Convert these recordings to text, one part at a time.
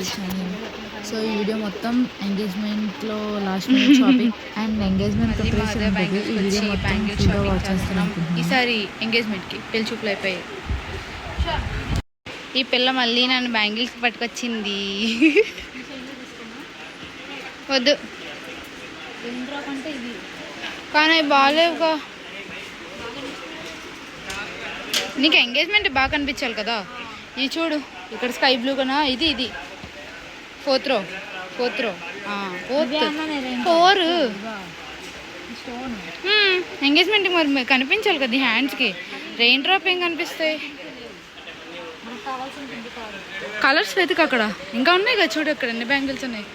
YouTube channel. So ఈ video మొత్తం ఎంగేజ్మెంట్లో last minute shopping and engagement preparation ఉంటుంది. ఈ వీడియో మొత్తం ఫుల్గా వాచ్ చేస్తున్నాను. ఈసారి ఎంగేజ్మెంట్కి పెళ్లి చూపులు అయిపోయాయి. ఈ పిల్ల మళ్ళీ నన్ను బ్యాంగిల్స్ పట్టుకొచ్చింది. వద్దు కానీ అవి బాగాలేవుగా. నీకు ఎంగేజ్మెంట్ బాగా కనిపించాలి కదా. ఇది చూడు, ఇక్కడ స్కై బ్లూ కన్నా ఇది ఫోర్త్ రో 4 ఎంగేజ్మెంట్ మరి కనిపించాలి కదా హ్యాండ్స్కి. రెయిన్ డ్రాప్ ఏం కనిపిస్తాయి. కలర్స్ వెతుకు, అక్కడ ఇంకా ఉన్నాయి కదా చూడు, అక్కడ ఎన్ని బ్యాంగిల్స్ ఉన్నాయి.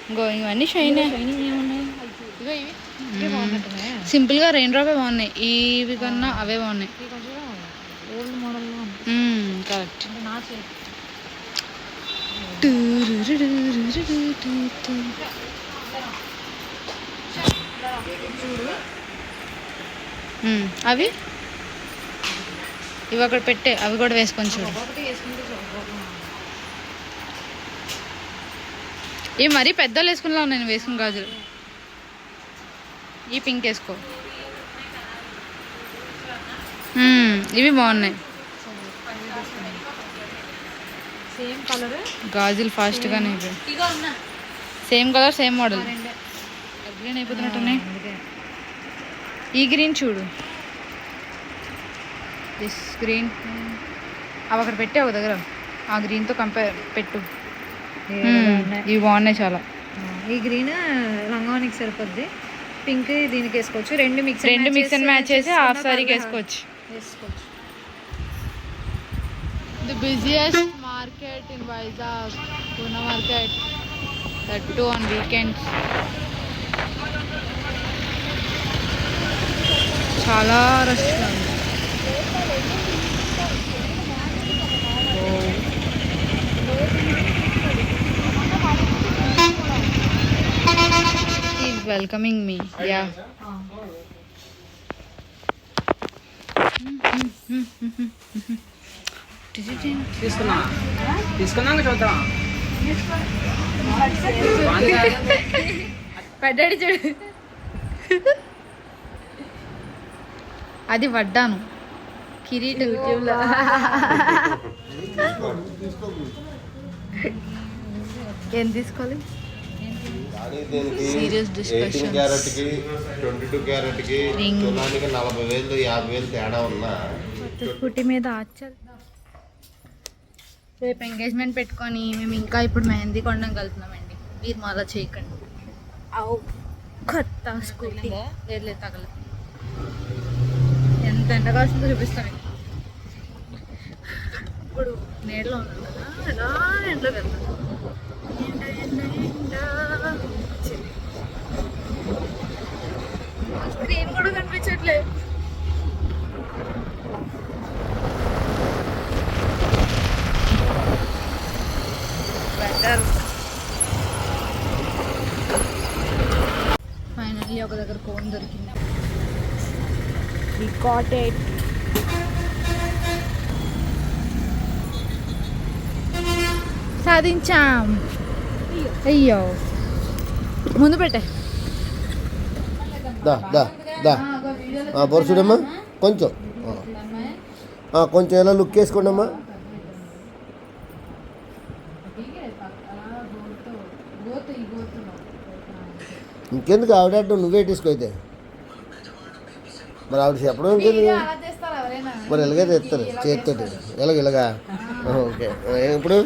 ఇంకో ఇవన్నీ షైన్. సింపుల్గా రెయిన్ డ్రాపే బాగున్నాయి. ఇవి కన్నా అవే బాగున్నాయి. కరెక్ట్. అవి ఇవి అక్కడ పెట్టే, అవి కూడా వేసుకొని చూడు. ఇవి మరీ పెద్దలు వేసుకునేలా ఉన్నాయి. నేను వేసుకుని గాజులు. ఈ పింక్ వేసుకో. ఇవి బాగున్నాయి. గాజులు ఫాస్ట్గానే same colour same model. Green అయిపోతున్నట్టున్నాయి. ఈ గ్రీన్ చూడు, దిస్ గ్రీన్. అవి అక్కడ పెట్టే ఒక దగ్గర ఆ గ్రీన్తో కంపేర్ పెట్టు. ఇవి బాగున్నాయి చాలా. ఈ గ్రీన్ లంగానికి సరిపోద్ది. పింక్ దీనికి వేసుకోవచ్చు. రెండు మిక్స్ అండ్ మ్యాచ్ చేసి హాఫ్ సారీకి వేసుకోవచ్చు. The busiest market in Vizag, Poona market, that to on weekends. చాలా రష్గా ఉంది. He's welcoming me. Yeah. తీసుకున్నాక చూద్దాం. పడ్డాడు చూడు. అది వడ్డాను కిరీట్. యూట్యూబ్లో ఏం తీసుకోవాలి? Serious discussion. 22 క్యారెట్కి తులానికి 40,000 50,000 తేడా ఉన్నా స్కూటీ మీద ఆచల్. రేపు ఎంగేజ్మెంట్ పెట్టుకొని మేము ఇంకా ఇప్పుడు మెహందీ కొండం కలుపుతున్నామండి. మీరు మాలా చేయకండి. అవు కొత్త స్కూటీ లేదు తగల. ఎంత ఎండ కాస్తుందో చూపిస్తాను. ఇప్పుడు నీడలో ఉన్నాను కదా, ఎలా ఎండలో వెళ్తాను. స్క్రీన్ కూడా కనిపించట్లేదు. ఫైనల్లీ ఒక దగ్గర కోన్ దొరికింది. We got it. సాధించాం. అయ్యో ముందు పెట్టే. బొరుసుడమ్మా కొంచెం కొంచెం ఎలా లుక్ వేసుకోండి అమ్మా. ఇంకెందుకు ఆవిడ నువ్వే తీసుకోయితే మరి ఆవిడ చెప్పడం ఇంకెందుకు. మరి ఎలాగైతే తెస్తారు చేతితోటి ఇలాగా. ఓకే ఇప్పుడు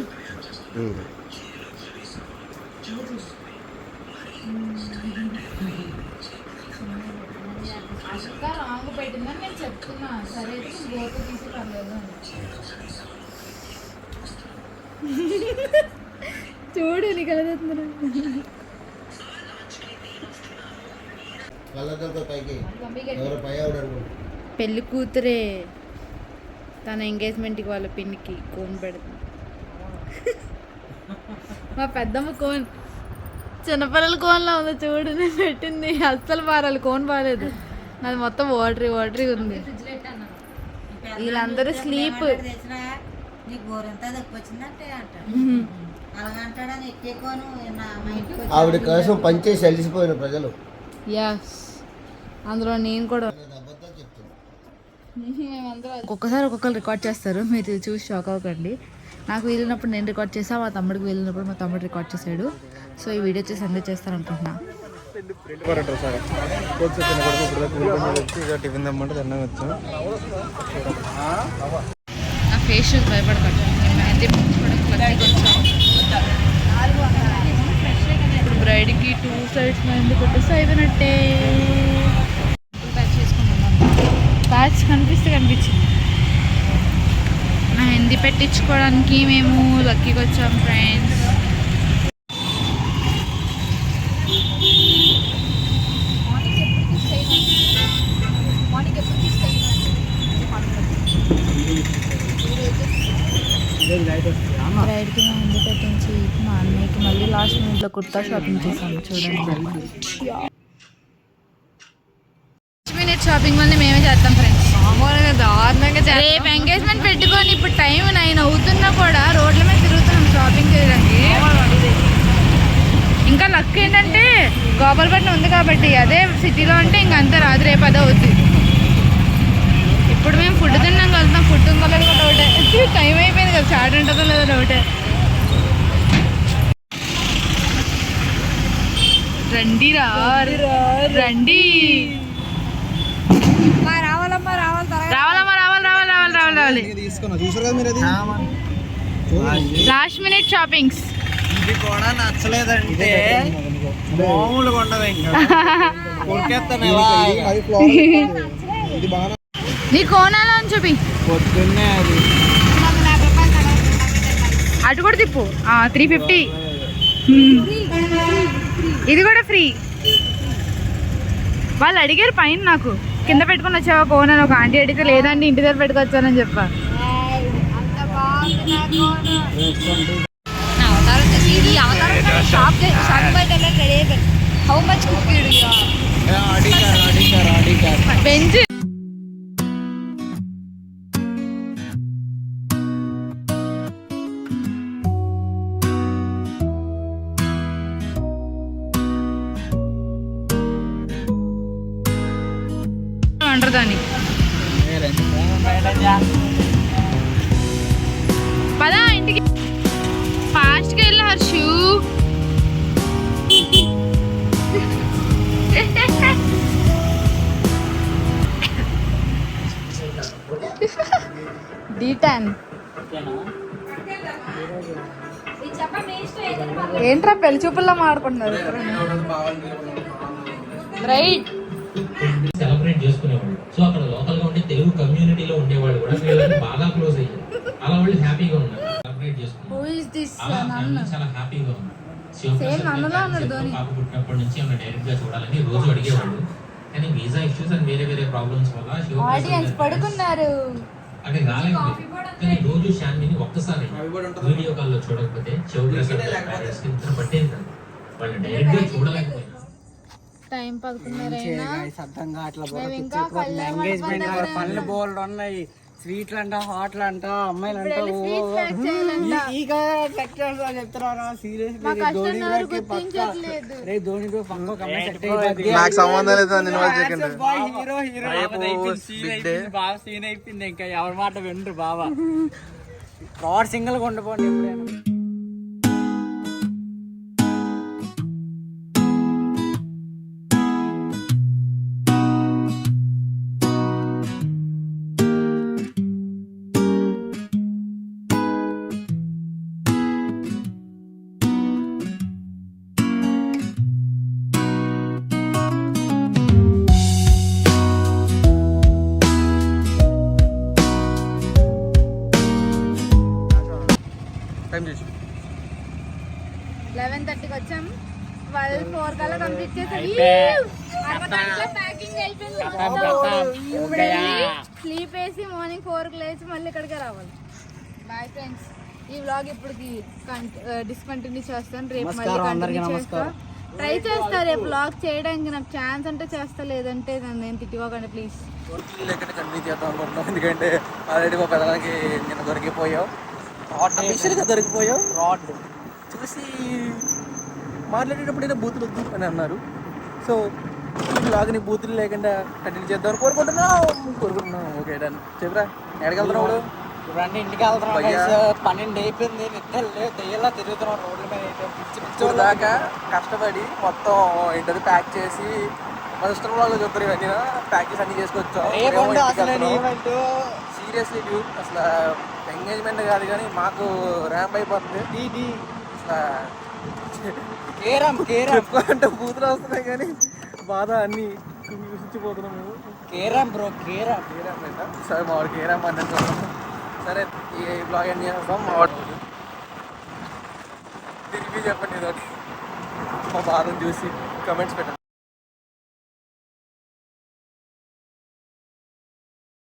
చూడు నీకు ఎలా తెస్తున్నా. పెళ్లి కూతురే తన ఎంగేజ్మెంట్కి వాళ్ళ పిన్నికి కోన్ పెడుతుంది. మా పెద్దమ్మ కోన్ చిన్నపిల్లల కోన్లా ఉంది చూడు. నేను పెట్టింది అస్సలు బారాలి, కోన్ బాగాలేదు. నాది మొత్తం వాటరీ ఉంది. వీళ్ళందరూ స్లీప్. నీకు గోరంతా తక్కువ వచ్చిందంటే అంటాడు. అలాగంటాడని ఎక్కువను మా ఇంటికి వచ్చి ఆవిడ కోసం పనిచేసి అలిసిపోయిన ప్రజలు యస్ అందులో నేను కూడా అబద్ధాలు చెప్తున్నా. ఒక్కొక్కసారి ఒక్కొక్కరు రికార్డ్ చేస్తారు, మీరు చూసి షాక్ అవ్వకండి. నాకు వీలినప్పుడు నేను రికార్డ్ చేసా, మా తమ్ముడికి వీలినప్పుడు మా తమ్ముడు రికార్డ్ చేశాడు. సో ఈ వీడియో వచ్చి సండే చేస్తాను అనుకుంటున్నా. నా ఫేస్ చూసి భయపడకండి, నేను మెహందీ పెట్టుకోవడానికి క్లబ్కి వచ్చాను. ఇప్పుడు బ్రైడ్కి 2 sides మెహందీ కొట్టేసి అయిపోయినట్టే. ప్యాచ్ చేసుకున్నాను, ప్యాచ్ కనిపిస్తే కనిపించింది. మెహందీ పెట్టించుకోవడానికి మేము లక్కీకి వచ్చాం ఫ్రెండ్స్. బ్రైడ్కి మెహందీ పెట్టించి మా అన్నయ్యకి మళ్ళీ లాస్ట్ మినిట్లో కుర్తా షాపింగ్ చేసాము. చూడండి, మినిట్ షాపింగ్ మళ్ళీ మేమే చేస్తాం ఫ్రెండ్స్. రేపు ఎంగేజ్మెంట్ పెట్టుకొని ఇప్పుడు టైం 9 అవుతున్నా కూడా రోడ్ల మీద తిరుగుతున్నాం షాపింగ్ చేయడానికి. ఇంకా లక్ ఏంటంటే గోపాలపట్నం ఉంది కాబట్టి, అదే సిటీలో అంటే ఇంక అంతే రాదు, రేపు అదే అవుద్ది. ఇప్పుడు మేము ఫుడ్ తిన్నాం వెళ్తాం, ఫుడ్ ఉందో లేదో డౌటే. టైం అయిపోయింది కదా, చాట్ ఉంటుందో లేదో డౌటే. రండి రండి, రావాలి. Last minute shoppings. ఇది కూడా నచ్చలేదంటే మామూలుగా ఉండదు. ఇంకా నీ కోణాలో అని చూపి, పొద్దున్నే అది అటు కూడా తిప్పు. 350. ఇది కూడా ఫ్రీ. వాళ్ళు అడిగారు పైన, నాకు కింద పెట్టుకుని వచ్చావా కోన్ అని ఒక ఆంటీ అడిగితే లేదండి ఇంటి దగ్గర పెట్టుకొచ్చానని చెప్పా. బెంచ్ అంటారు దాన్ని. పదా ఇంటికి ఫాస్ట్గా వెళ్ళి హర్షు. D10 ఏంట్రా పెళ్లి చూపుల్లో మాడుకుంటున్నారు రైట్. సెలబ్రేట్ చేసుకునేవాళ్ళు. సో అక్కడ లోకల్ గా ఉండే తెలుగు కమ్యూనిటీలో ఉండేవాళ్ళు కూడా వీళ్ళకి బాగా క్లోజ్ అయ్యారు. అలా వాళ్ళు హ్యాపీగా ఉన్నారు, సెలబ్రేట్ చేసుకున్నారు. అలా ఫ్యామిలీ చాలా హ్యాపీగా ఉన్నారు. పాప పుట్టినప్పటి నుంచి ఆమె డైరెక్ట్ గా చూడాలని రోజు అడిగేవాళ్ళు. కానీ వీసా ఇష్యూస్ అండ్ వేరే వేరే ప్రాబ్లమ్స్ వల్ల పడుకున్నారు అక్కడ రాలేకపోయింది. కానీ రోజు శాన్విని ఒక్కసారి వీడియో కాల్ లో చూడకపోతే శివప్రసాద్ ఇద్దరు పట్టేది కాదు. వాళ్ళు డైరెక్ట్ గా చూడలేకపోయింది. టైం 11:30 సొంతంగా అట్లా ఎంగేజ్మెంట్ పనులు బోల్డ్ ఉన్నాయి. స్వీట్లు అంట, హాట్లు అంట, అమ్మాయిలు అంట నాకు సంబంధం లేదు. బాగా సీన్ అయిపోయింది. ఇంకా ఎవరి మాట వినరు బాబా. రాడ్ సింగిల్ గా ఉండిపోండి ఎప్పుడైనా. టైం చేసి 11:30కి వచ్చాం. 12:04 కల్లా కంప్లీట్ చేసాం. స్లీప్ వేసి మార్నింగ్ 4కి లేచి మళ్ళీ ఇక్కడికే రావాలి. Bye friends. ఈ వ్లాగ్ ఇప్పటికి డిస్కంటిన్యూ చేస్తాను. రేపు మళ్ళీ కంటిన్యూ చేస్తా. ట్రై చేస్తా రేపు వ్లాగ్ చేయడానికి. నాకు ఛాన్స్ అంటే చేస్తా, లేదంటే నేను తిట్టుకోకండి ప్లీజ్. కంటిన్యూ చేద్దాం అనుకుంటున్నాం. ఎందుకంటే ఆల్రెడీ మా పెద్దలకి నిన్న దొరికిపోయావు. అఫీషియల్గా దొరికిపోయాం రాడ్ చూసి మాట్లాడేటప్పుడు ఏదో బూతులు వద్దు అని అన్నారు. సో ఈ బ్లాగ్ని బూతులు లేకుండా కంటిన్యూ చేద్దామని కోరుకుంటున్నాం. Okay done. చెప్పరా ఎక్కడికి వెళ్తున్నావు? ఇవన్నీ ఇంటికి వెళ్తున్నాం. 12 అయిపోయింది. నిద్రలు దెయ్యలా తిరుగుతున్నాం రోడ్ల మీద. పిచ్చి పిచ్చి దాకా కష్టపడి మొత్తం ఏంటది ప్యాక్ చేసి మా సిస్టర్ వాళ్ళు చెప్పారు ఇవన్నీ ప్యాక్ చేసి అన్ని చేసుకొచ్చాం. సీరియస్లీ డ్యూడ్ అసలు ఎంగేజ్మెంట్ కాదు కానీ మాకు ర్యాంప్ అయిపోతుంది. చెప్పుకోవాలంటే బూతులు వస్తున్నాయి కానీ బాధ అన్ని కుసిపోతున్నాం మేము. కేరాం బ్రో కేరాం సరే మా వాడు కేరాం అన్నట్టు. సరే ఈ బ్లాగ్ ఎండ్ చేస్తాం. రివ్యూ చెప్పండి ఇదొకటి మా బాధను చూసి కమెంట్స్ పెట్టండి.